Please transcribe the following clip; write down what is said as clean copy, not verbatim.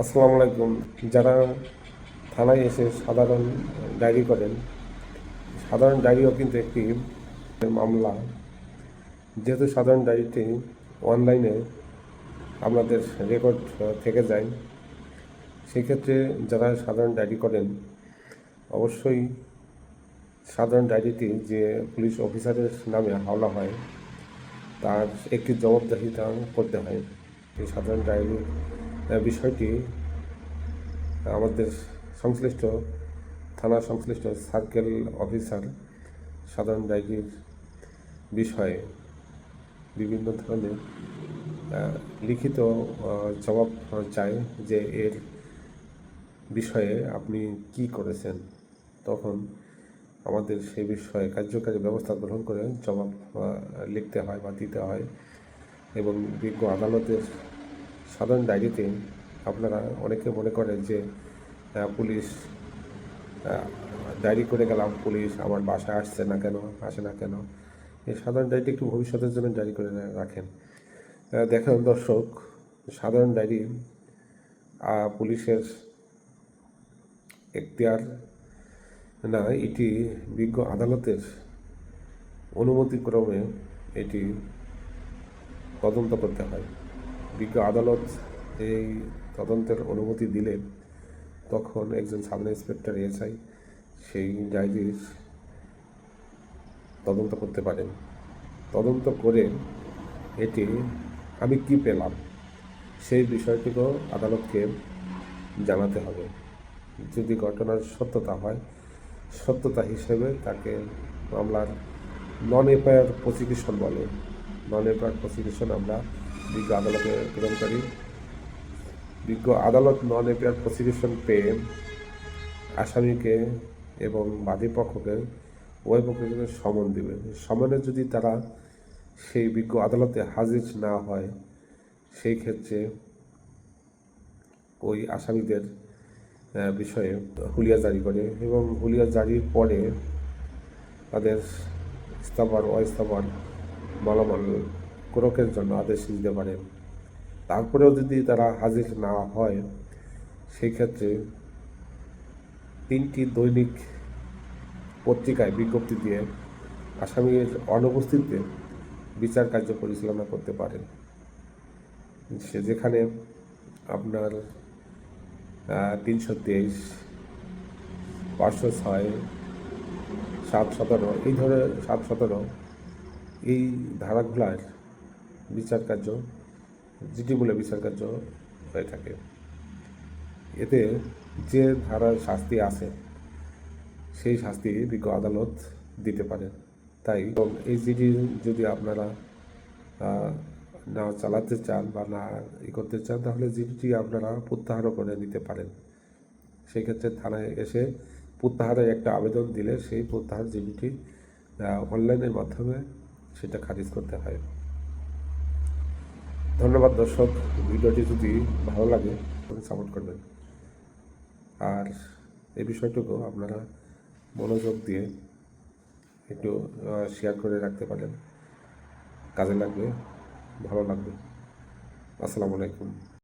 আসসালামু আলাইকুম। যারা থানায় এসে সাধারণ ডায়েরি করেন, সাধারণ ডায়েরিও কিন্তু একটি মামলা। যেহেতু সাধারণ ডায়েরিটি অনলাইনে আপনাদের রেকর্ড থেকে যায়, সেক্ষেত্রে যারা সাধারণ ডায়েরি করেন অবশ্যই সাধারণ ডায়েরিটি যে পুলিশ অফিসারের নামে হাওলা হয় তার একটি জবাবদিহিতা করতে হয়। এই সাধারণ ডায়েরির বিষয়টি আমাদের সংশ্লিষ্ট থানা সংশ্লিষ্ট সার্কেল অফিসার সাধারণ ডায়েরির বিষয়ে বিভিন্ন ধরনের লিখিত জবাব চায় যে এর বিষয়ে আপনি কি করেছেন। তখন আমাদের সেই বিষয়ে কার্যকারী ব্যবস্থা গ্রহণ করে জবাব লিখতে হয় বা দিতে হয়। এবং বিজ্ঞ আদালতের সাধারণ ডায়েরিতে আপনারা অনেকে মনে করেন যে পুলিশ ডায়েরি করে গেলাম, পুলিশ আমার বাসায় আসছে না কেন, আসে না কেন। এই সাধারণ ডায়েরি একটু ভবিষ্যতের জন্য ডায়েরি করে রাখেন। দেখেন দর্শক, সাধারণ ডায়েরি পুলিশের এখতিয়ার না, এটি বিজ্ঞ আদালতের অনুমতিক্রমে এটি তদন্ত করতে হয়। বিজ্ঞ আদালত এই তদন্তের অনুমতি দিলে তখন একজন সাব ইন্সপেক্টর এসআই সেই ডায়েরির তদন্ত করতে পারেন। তদন্ত করে এটি আমি কি পেলাম সেই বিষয়টিকেও আদালতকে জানাতে হবে। যদি ঘটনার সত্যতা হয়, সত্যতা হিসেবে তাকে মামলার নন এফআইআর প্রসিকিউশন বলে। নন এফআইআর প্রসিকিউশন আমরা বিজ্ঞ আদালতে প্রেরণ করি। বিজ্ঞ আদালত নন এফআইআর প্রসিকিউশন পেয়ে আসামিকে এবং বাদী পক্ষকে উভয় পক্ষকে সমন দেবে। সমনে যদি তারা সেই বিজ্ঞ আদালতে হাজির না হয়, সেই ক্ষেত্রে ওই আসামিদের বিষয়ে হুলিয়া জারি করে এবং হুলিয়া জারির পরে তাদের স্থাবর অস্থাবর মালামাল ক্রোকের জন্য আদেশ দিতে পারে। তারপরেও যদি তারা হাজির না হয়, সেই ক্ষেত্রে 3টি দৈনিক পত্রিকায় বিজ্ঞপ্তি দিয়ে আসামির অনুপস্থিতিতে বিচার কার্য পরিচালনা করতে পারেন। সে যেখানে আপনার 323, 506, 717 এই ধরনের 717 এই ধারাগুলার বিচার কার্য জিডি বলে বিচার কার্য হয়ে থাকে। এতে যে ধারার শাস্তি আছে সেই শাস্তি বিজ্ঞ আদালত দিতে পারে। তাই এই জিডি যদি আপনারা না চালাতে চান বা না করতে চান, তাহলে জিডিটি আপনারা প্রত্যাহারও করে নিতে পারেন। সেই ক্ষেত্রে থানায় এসে প্রত্যাহারের একটা আবেদন দিলে সেই প্রত্যাহার জিডিটি অনলাইনের মাধ্যমে সেটা খারিজ করতে হয়। ধন্যবাদ দর্শক, ভিডিওটি যদি ভালো লাগে সাপোর্ট করবেন। আর এই বিষয়টুকু আপনারা মনোযোগ দিয়ে একটু শেয়ার করে রাখতে পারেন, কাজে লাগবে, ভালো লাগবে। আসসালামু আলাইকুম।